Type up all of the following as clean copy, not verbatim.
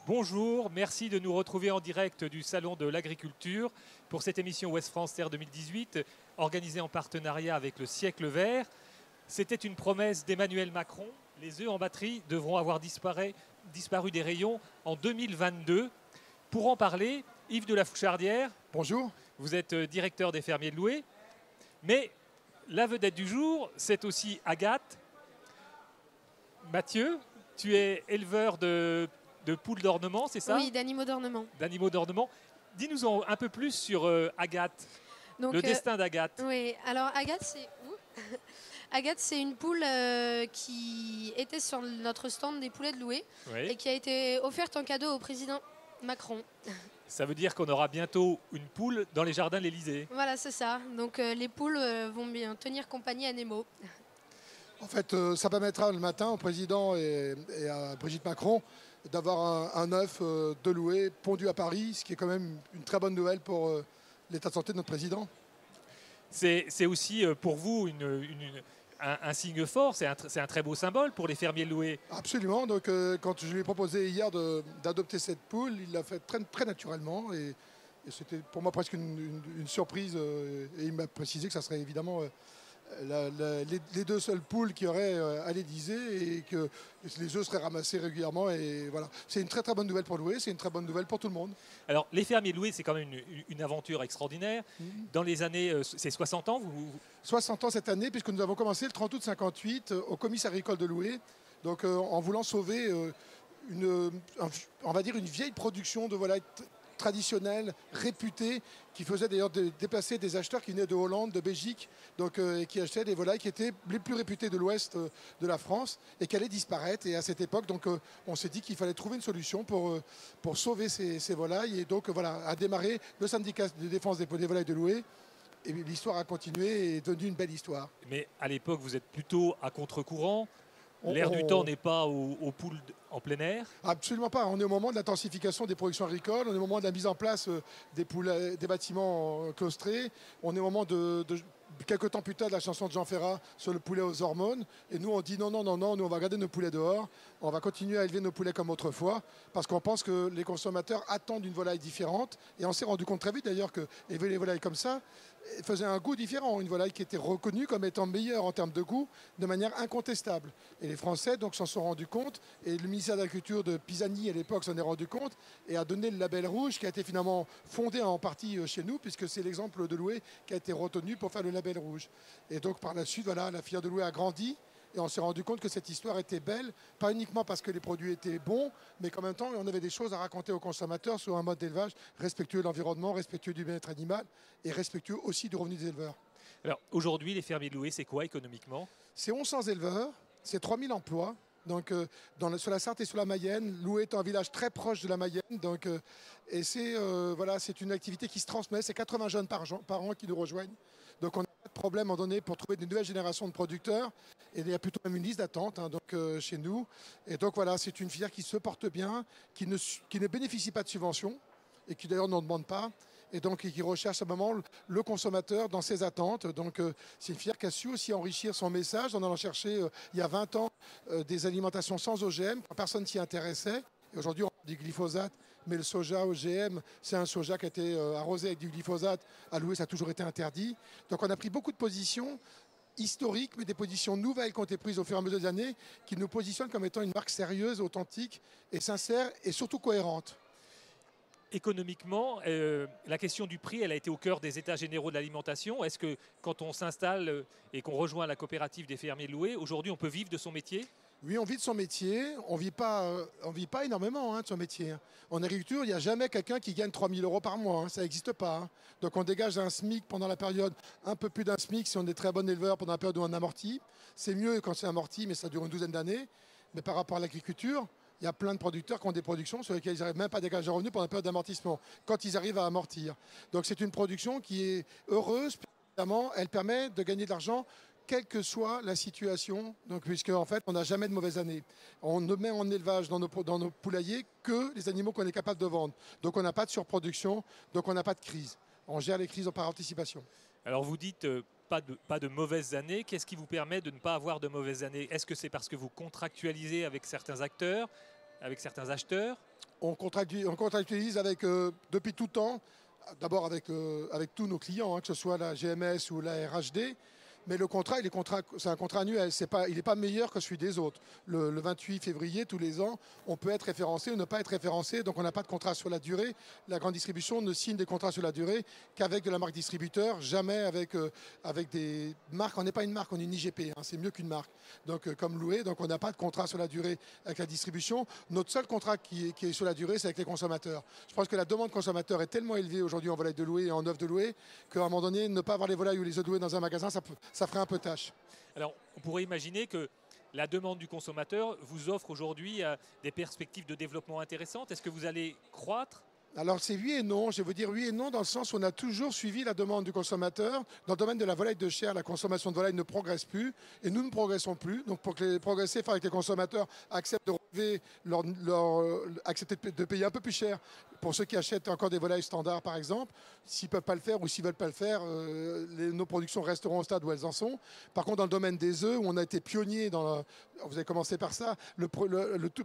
Bonjour, merci de nous retrouver en direct du Salon de l'Agriculture pour cette émission Ouest France Terre 2018, organisée en partenariat avec le Siècle Vert. C'était une promesse d'Emmanuel Macron. Les œufs en batterie devront avoir disparu des rayons en 2022. Pour en parler, Yves de la Fouchardière. Bonjour. Vous êtes directeur des fermiers de Loué. Mais la vedette du jour, c'est aussi Agathe. Mathieu, tu es éleveur de poules d'ornement, c'est ça? Oui, d'animaux d'ornement. D'animaux d'ornement. Dis-nous un peu plus sur Agathe, Donc, le destin d'Agathe. Oui, alors Agathe, c'est où? Agathe, c'est une poule qui était sur notre stand des poulets de Loué et qui a été offerte en cadeau au président Macron. Ça veut dire qu'on aura bientôt une poule dans les jardins de l'Élysée. Voilà, c'est ça. Donc les poules vont bien tenir compagnie à Nemo. En fait, ça permettra le matin au président et à Brigitte Macron d'avoir un œuf de Loué pondu à Paris, ce qui est quand même une très bonne nouvelle pour l'état de santé de notre président. C'est aussi pour vous un signe fort, c'est un très beau symbole pour les fermiers de Loué. Absolument. Donc, quand je lui ai proposé hier d'adopter cette poule, il l'a fait très, très naturellement. Et c'était pour moi presque une surprise. Et il m'a précisé que ça serait évidemment les deux seules poules qu'il y aurait à l'Élysée et que les œufs seraient ramassés régulièrement. Et voilà. C'est une très très bonne nouvelle pour Loué, c'est une très bonne nouvelle pour tout le monde. Alors, les fermiers de Loué, c'est quand même une aventure extraordinaire. Dans les années, c'est 60 ans 60 ans cette année, puisque nous avons commencé le 30 août 58 au comice agricole de Loué, donc en voulant sauver on va dire une vieille production de volailles traditionnelle, réputée, qui faisait d'ailleurs déplacer des acheteurs qui venaient de Hollande, de Belgique, donc, et qui achetaient des volailles qui étaient les plus réputées de l'ouest de la France et qui allaient disparaître. Et à cette époque, donc, on s'est dit qu'il fallait trouver une solution pour sauver ces volailles. Et donc voilà, a démarré le syndicat de défense des volailles de Loué. Et l'histoire a continué et est devenue une belle histoire. Mais à l'époque, vous êtes plutôt à contre-courant. L'air du temps n'est pas aux poules en plein air? Absolument pas. On est au moment de l'intensification des productions agricoles, on est au moment de la mise en place des bâtiments claustrés, on est au moment de quelques temps plus tard de la chanson de Jean Ferrat sur le poulet aux hormones. Et nous, on dit non, nous, on va garder nos poulets dehors. On va continuer à élever nos poulets comme autrefois parce qu'on pense que les consommateurs attendent une volaille différente. Et on s'est rendu compte très vite d'ailleurs que élever les volailles comme ça faisait un goût différent. Une volaille qui était reconnue comme étant meilleure en termes de goût de manière incontestable. Et les Français donc s'en sont rendus compte. Et le ministère de l'Agriculture de Pisani à l'époque s'en est rendu compte et a donné le label rouge qui a été finalement fondé en partie chez nous puisque c'est l'exemple de Loué qui a été retenu pour faire le label rouge. Et donc par la suite, voilà, la filière de Loué a grandi et on s'est rendu compte que cette histoire était belle, pas uniquement parce que les produits étaient bons, mais qu'en même temps, on avait des choses à raconter aux consommateurs sur un mode d'élevage respectueux de l'environnement, respectueux du bien-être animal et respectueux aussi du revenu des éleveurs. Alors aujourd'hui, les fermiers de Loué, c'est quoi économiquement? C'est 1100 éleveurs, c'est 3000 emplois. Donc, sur la Sarthe et sur la Mayenne, Loué est un village très proche de la Mayenne. Donc, et c'est une activité qui se transmet. C'est 80 jeunes par an qui nous rejoignent. Donc on n'a pas de problème en donné pour trouver de nouvelles générations de producteurs. Et il y a plutôt même une liste d'attente chez nous. Et donc voilà, c'est une filière qui se porte bien, qui ne bénéficie pas de subventions et qui d'ailleurs n'en demande pas. Et donc qui recherche à un moment le consommateur dans ses attentes. Donc c'est une filière qui a su aussi enrichir son message en allant chercher il y a 20 ans des alimentations sans OGM, quand personne s'y intéressait. Et aujourd'hui, on dit glyphosate, mais le soja OGM, c'est un soja qui a été arrosé avec du glyphosate. À Loué, ça a toujours été interdit. Donc on a pris beaucoup de positions historiques, mais des positions nouvelles qui ont été prises au fur et à mesure des années, qui nous positionnent comme étant une marque sérieuse, authentique et sincère et surtout cohérente. Économiquement, la question du prix, elle a été au cœur des états généraux de l'alimentation. Est-ce que quand on s'installe et qu'on rejoint la coopérative des fermiers de Loué, aujourd'hui on peut vivre de son métier? Oui, on vit de son métier. On vit pas énormément de son métier. En agriculture, il n'y a jamais quelqu'un qui gagne 3 000 € par mois. Ça n'existe pas. Donc on dégage un SMIC pendant la période, un peu plus d'un SMIC si on est très bon éleveur pendant la période où on amortit. C'est mieux quand c'est amorti, mais ça dure une douzaine d'années. Mais par rapport à l'agriculture, il y a plein de producteurs qui ont des productions sur lesquelles ils n'arrivent même pas à dégager un revenu pendant la période d'amortissement, quand ils arrivent à amortir. Donc c'est une production qui est heureuse, évidemment, elle permet de gagner de l'argent quelle que soit la situation, donc, puisque en fait on n'a jamais de mauvaises années. On ne met en élevage dans nos poulaillers que les animaux qu'on est capable de vendre. Donc on n'a pas de surproduction, donc on n'a pas de crise. on gère les crises par anticipation. Alors vous dites pas de mauvaises années. Qu'est-ce qui vous permet de ne pas avoir de mauvaises années? Est-ce que c'est parce que vous contractualisez avec certains acteurs, avec certains acheteurs? On contractualise avec, depuis tout temps, d'abord avec tous nos clients, hein, que ce soit la GMS ou la RHD. Mais le contrat, c'est un contrat annuel. Il n'est pas meilleur que celui des autres. Le 28 février, tous les ans, on peut être référencé ou ne pas être référencé. Donc on n'a pas de contrat sur la durée. La grande distribution ne signe des contrats sur la durée qu'avec de la marque distributeur, jamais avec des marques. On n'est pas une marque, on est une IGP. Hein, c'est mieux qu'une marque. Donc comme Loué, donc on n'a pas de contrat sur la durée avec la distribution. Notre seul contrat qui est sur la durée, c'est avec les consommateurs. Je pense que la demande consommateur est tellement élevée aujourd'hui en volaille de Loué et en œufs de Loué qu'à un moment donné, ne pas avoir les volailles ou les œufs de Loué dans un magasin, ça ferait un peu tâche. Alors, on pourrait imaginer que la demande du consommateur vous offre aujourd'hui des perspectives de développement intéressantes. Est-ce que vous allez croître? Alors c'est oui et non, je vais vous dire oui et non dans le sens où on a toujours suivi la demande du consommateur. Dans le domaine de la volaille de chair, la consommation de volaille ne progresse plus et nous ne progressons plus. Donc pour progresser, il faudrait que les consommateurs acceptent de relever accepter de payer un peu plus cher pour ceux qui achètent encore des volailles standards par exemple. S'ils ne peuvent pas le faire ou s'ils ne veulent pas le faire, nos productions resteront au stade où elles en sont. Par contre dans le domaine des œufs, où on a été pionnier, vous avez commencé par ça,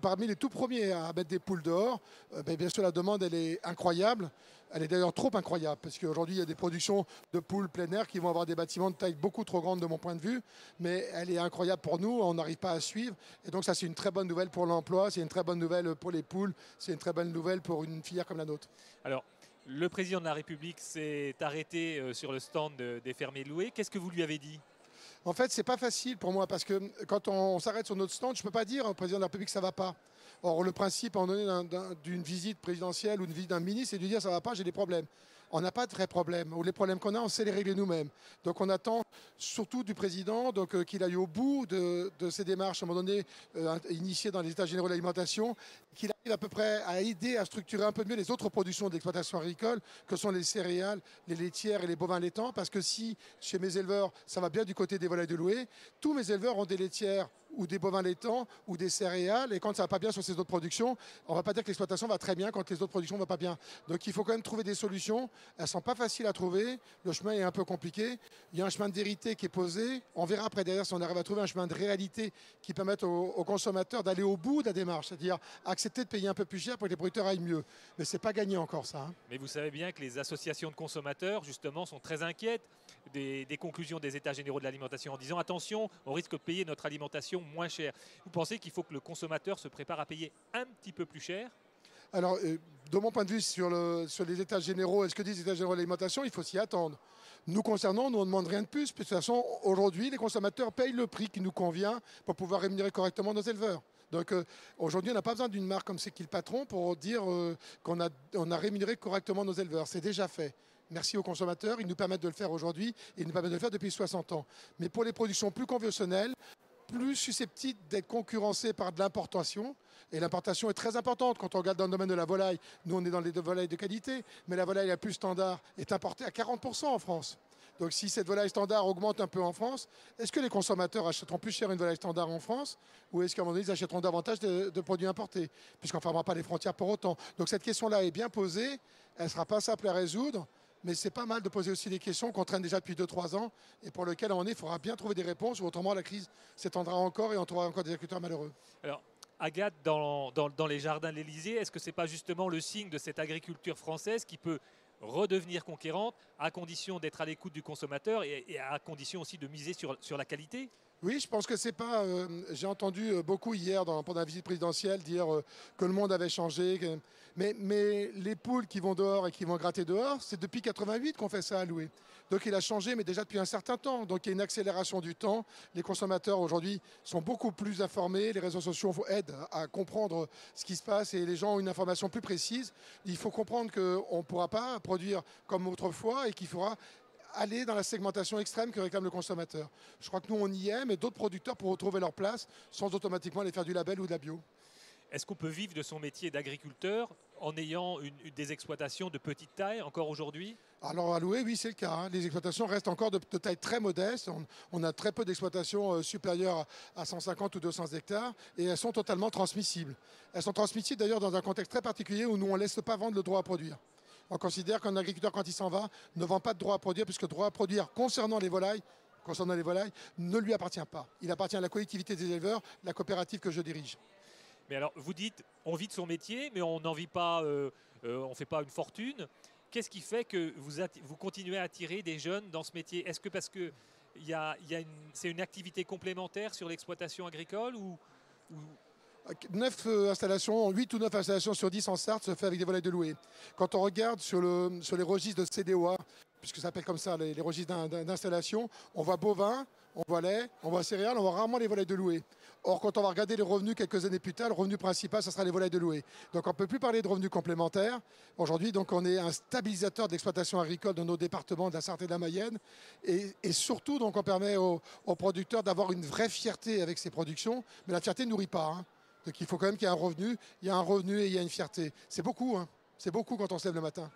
parmi les tout premiers à mettre des poules dehors, bien sûr la demande elle est incroyable. Elle est d'ailleurs trop incroyable parce qu'aujourd'hui il y a des productions de poules plein air qui vont avoir des bâtiments de taille beaucoup trop grande de mon point de vue, mais elle est incroyable pour nous, on n'arrive pas à suivre et donc ça c'est une très bonne nouvelle pour l'emploi, c'est une très bonne nouvelle pour les poules, c'est une très bonne nouvelle pour une filière comme la nôtre. Alors le président de la République s'est arrêté sur le stand des fermiers Loué. Qu'est-ce que vous lui avez dit? En fait, c'est pas facile pour moi parce que quand on s'arrête sur notre stand, je ne peux pas dire au président de la République que ça ne va pas. Or, le principe, en donné d'une visite présidentielle ou d'une visite d'un ministre, c'est de lui dire ça ne va pas, j'ai des problèmes. On n'a pas de vrais problèmes. Ou les problèmes qu'on a, on sait les régler nous-mêmes. Donc on attend surtout du président qu'il aille au bout de ces démarches, à un moment donné, initiées dans les États généraux de l'alimentation, qu'il arrive à peu près à aider à structurer un peu mieux les autres productions d'exploitation agricole, que sont les céréales, les laitières et les bovins laitants. Parce que si, chez mes éleveurs, ça va bien du côté des volailles de Loué, tous mes éleveurs ont des laitières ou des bovins laitants ou des céréales. Et quand ça ne va pas bien sur ces autres productions, on ne va pas dire que l'exploitation va très bien quand les autres productions ne vont pas bien. Donc il faut quand même trouver des solutions. Elles ne sont pas faciles à trouver. Le chemin est un peu compliqué. Il y a un chemin de vérité qui est posé. On verra après derrière si on arrive à trouver un chemin de réalité qui permette aux consommateurs d'aller au bout de la démarche. C'est-à-dire accepter de payer un peu plus cher pour que les producteurs aillent mieux. Mais ce n'est pas gagné encore ça. Hein. Mais vous savez bien que les associations de consommateurs, justement, sont très inquiètes des conclusions des États généraux de l'alimentation en disant attention, on risque de payer notre alimentation moins cher. Vous pensez qu'il faut que le consommateur se prépare à payer un petit peu plus cher? Alors, de mon point de vue, sur les états généraux, est-ce que disent les états généraux de l'alimentation, il faut s'y attendre. Nous concernant, nous, on ne demande rien de plus. De toute façon, aujourd'hui, les consommateurs payent le prix qui nous convient pour pouvoir rémunérer correctement nos éleveurs. Donc aujourd'hui, on n'a pas besoin d'une marque comme c'est qui le patron pour dire qu'on a rémunéré correctement nos éleveurs. C'est déjà fait. Merci aux consommateurs, ils nous permettent de le faire aujourd'hui et ils nous permettent de le faire depuis 60 ans. Mais pour les productions plus conventionnelles, plus susceptibles d'être concurrencées par de l'importation. Et l'importation est très importante quand on regarde dans le domaine de la volaille. Nous, on est dans les volailles de qualité, mais la volaille la plus standard est importée à 40% en France. Donc si cette volaille standard augmente un peu en France, est-ce que les consommateurs achèteront plus cher une volaille standard en France ou est-ce qu'à un moment donné, ils achèteront davantage de produits importés puisqu'on ne fermera pas les frontières pour autant. Donc cette question-là est bien posée, elle ne sera pas simple à résoudre. Mais c'est pas mal de poser aussi des questions qu'on traîne déjà depuis 2-3 ans et pour lesquelles, à un moment donné, il faudra bien trouver des réponses ou autrement la crise s'étendra encore et on trouvera encore des agriculteurs malheureux. Alors, Agathe, dans les jardins de l'Élysée, est-ce que ce n'est pas justement le signe de cette agriculture française qui peut redevenir conquérante à condition d'être à l'écoute du consommateur et à condition aussi de miser sur la qualité? Oui, je pense que c'est pas. J'ai entendu beaucoup hier pendant la visite présidentielle dire que le monde avait changé. Mais les poules qui vont dehors et qui vont gratter dehors, c'est depuis 88 qu'on fait ça à Loué. Donc il a changé, mais déjà depuis un certain temps. Donc il y a une accélération du temps. Les consommateurs aujourd'hui sont beaucoup plus informés. Les réseaux sociaux aident à comprendre ce qui se passe et les gens ont une information plus précise. Il faut comprendre qu'on ne pourra pas produire comme autrefois et qu'il faudra aller dans la segmentation extrême que réclame le consommateur. Je crois que nous, on y est, mais d'autres producteurs pourront trouver leur place sans automatiquement aller faire du label ou de la bio. Est-ce qu'on peut vivre de son métier d'agriculteur en ayant des exploitations de petite taille encore aujourd'hui? Alors à Loué, oui, c'est le cas. Hein. Les exploitations restent encore de taille très modeste. On a très peu d'exploitations supérieures à 150 ou 200 hectares et elles sont totalement transmissibles. Elles sont transmissibles d'ailleurs dans un contexte très particulier où nous, on ne laisse pas vendre le droit à produire. On considère qu'un agriculteur, quand il s'en va, ne vend pas de droit à produire, puisque le droit à produire concernant les volailles, ne lui appartient pas. Il appartient à la collectivité des éleveurs, la coopérative que je dirige. Mais alors, vous dites, on vit de son métier, mais on n'en vit pas, on ne fait pas une fortune. Qu'est-ce qui fait que vous continuez à attirer des jeunes dans ce métier? Est-ce que parce que c'est une activité complémentaire sur l'exploitation agricole ou... 9 installations, 8 ou 9 installations sur 10 en Sarthe se fait avec des volailles de louée. Quand on regarde sur les registres de CDOA, puisque ça s'appelle comme ça, les registres d'installation, on voit bovins, on voit lait, on voit céréales, on voit rarement les volailles de louée. Or, quand on va regarder les revenus quelques années plus tard, le revenu principal, ce sera les volailles de louée. Donc, on ne peut plus parler de revenus complémentaires. Aujourd'hui, donc, on est un stabilisateur d'exploitation agricole dans nos départements de la Sarthe et de la Mayenne. Et surtout, donc, on permet aux producteurs d'avoir une vraie fierté avec ces productions. Mais la fierté ne nourrit pas, hein. Donc il faut quand même qu'il y ait un revenu. Il y a un revenu et il y a une fierté. C'est beaucoup, hein. C'est beaucoup quand on se lève le matin.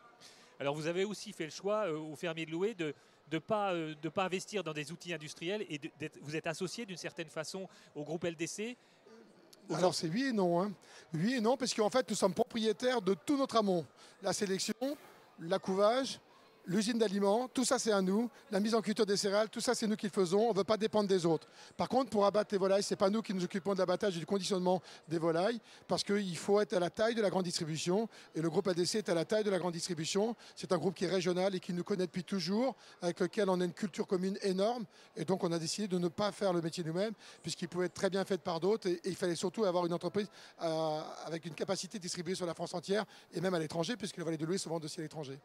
Alors vous avez aussi fait le choix aux fermiers de louer de ne pas investir dans des outils industriels et vous êtes associé d'une certaine façon au groupe LDC. Alors c'est oui et non, hein. Oui et non, parce qu'en fait nous sommes propriétaires de tout notre amont. La sélection, l'accouvage, l'usine d'aliments, tout ça c'est à nous. La mise en culture des céréales, tout ça c'est nous qui le faisons. On ne veut pas dépendre des autres. Par contre, pour abattre les volailles, ce n'est pas nous qui nous occupons de l'abattage et du conditionnement des volailles, parce qu'il faut être à la taille de la grande distribution. Et le groupe ADC est à la taille de la grande distribution. C'est un groupe qui est régional et qui nous connaît depuis toujours, avec lequel on a une culture commune énorme. Et donc on a décidé de ne pas faire le métier nous-mêmes, puisqu'il pouvait être très bien fait par d'autres. Et il fallait surtout avoir une entreprise avec une capacité de distribuer sur la France entière, et même à l'étranger, puisque les volailles de louer se vendent aussi à l'étranger.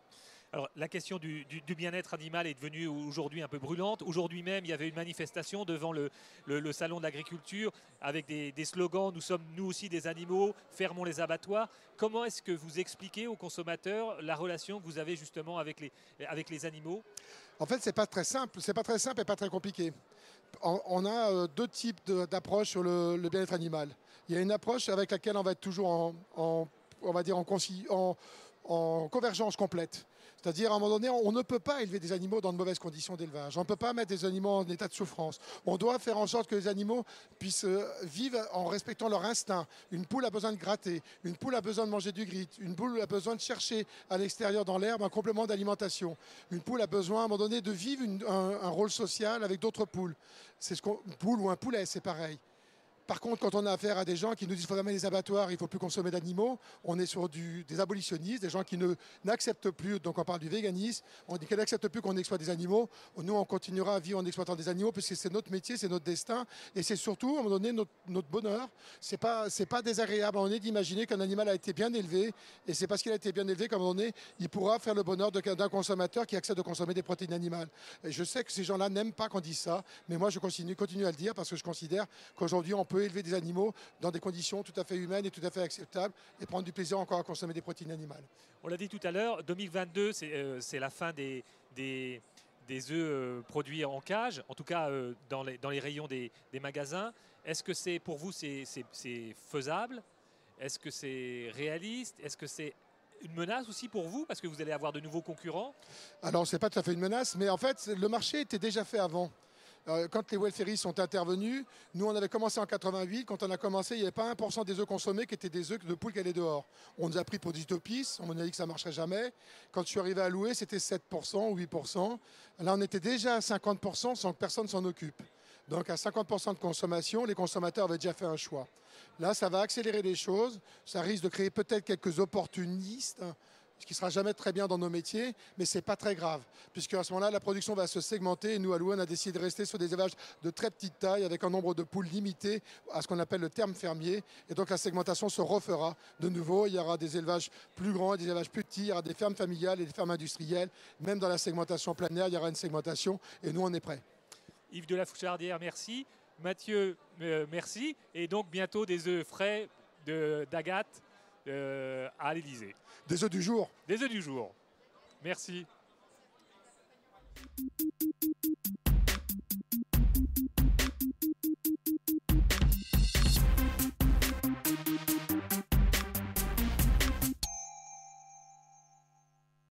Alors, la question du bien-être animal est devenue aujourd'hui un peu brûlante. Aujourd'hui même, il y avait une manifestation devant le salon de l'agriculture avec des slogans « Nous sommes nous aussi des animaux, fermons les abattoirs ». Comment est-ce que vous expliquez aux consommateurs la relation que vous avez justement avec les animaux? En fait, c'est pas très simple. C'est pas très simple et pas très compliqué. On a deux types d'approches sur le bien-être animal. Il y a une approche avec laquelle on va être toujours en convergence complète. C'est-à-dire, à un moment donné, on ne peut pas élever des animaux dans de mauvaises conditions d'élevage. On ne peut pas mettre des animaux en état de souffrance. On doit faire en sorte que les animaux puissent vivre en respectant leur instinct. Une poule a besoin de gratter. Une poule a besoin de manger du grit. Une poule a besoin de chercher à l'extérieur dans l'herbe un complément d'alimentation. Une poule a besoin, à un moment donné, de vivre un rôle social avec d'autres poules. Une poule ou un poulet, c'est pareil. Par contre, quand on a affaire à des gens qui nous disent qu'il faut fermer les abattoirs, il ne faut plus consommer d'animaux, on est sur des abolitionnistes, des gens qui n'acceptent plus, donc on parle du véganisme, on dit qu'ils n'acceptent plus qu'on exploite des animaux. Nous, on continuera à vivre en exploitant des animaux, puisque c'est notre métier, c'est notre destin, et c'est surtout, à un moment donné, notre bonheur. C'est pas désagréable, on est d'imaginer qu'un animal a été bien élevé, et c'est parce qu'il a été bien élevé qu'à un moment donné, il pourra faire le bonheur d'un consommateur qui accepte de consommer des protéines animales. Et je sais que ces gens-là n'aiment pas qu'on dise ça, mais moi, je continue à le dire, parce que je considère qu'aujourd'hui, on peut élever des animaux dans des conditions tout à fait humaines et tout à fait acceptables et prendre du plaisir encore à consommer des protéines animales. On l'a dit tout à l'heure, 2022, c'est la fin des œufs produits en cage, en tout cas dans les rayons des magasins. Est-ce que pour vous c'est faisable? Est-ce que c'est réaliste? Est-ce que c'est une menace aussi pour vous, parce que vous allez avoir de nouveaux concurrents? Alors, ce n'est pas tout à fait une menace, mais en fait, le marché était déjà fait avant. Quand les welfaristes sont intervenus, nous on avait commencé en 88, quand on a commencé, il n'y avait pas 1% des œufs consommés qui étaient des œufs de poules qui allaient dehors. On nous a pris pour des utopistes, on nous a dit que ça ne marcherait jamais. Quand je suis arrivé à louer, c'était 7% ou 8%. Là on était déjà à 50% sans que personne s'en occupe. Donc à 50% de consommation, les consommateurs avaient déjà fait un choix. Là ça va accélérer les choses, ça risque de créer peut-être quelques opportunistes, ce qui ne sera jamais très bien dans nos métiers, mais ce n'est pas très grave, puisque à ce moment-là, la production va se segmenter et nous, à Loué, on a décidé de rester sur des élevages de très petite taille, avec un nombre de poules limité à ce qu'on appelle le terme fermier, et donc la segmentation se refera de nouveau. Il y aura des élevages plus grands et des élevages plus petits, il y aura des fermes familiales et des fermes industrielles, même dans la segmentation plein air, il y aura une segmentation, et nous, on est prêts. Yves de la Fouchardière, merci. Mathieu, merci. Et donc, bientôt des œufs frais d'Agathe à l'Élysée. Des œufs du jour. Des œufs du jour. Merci.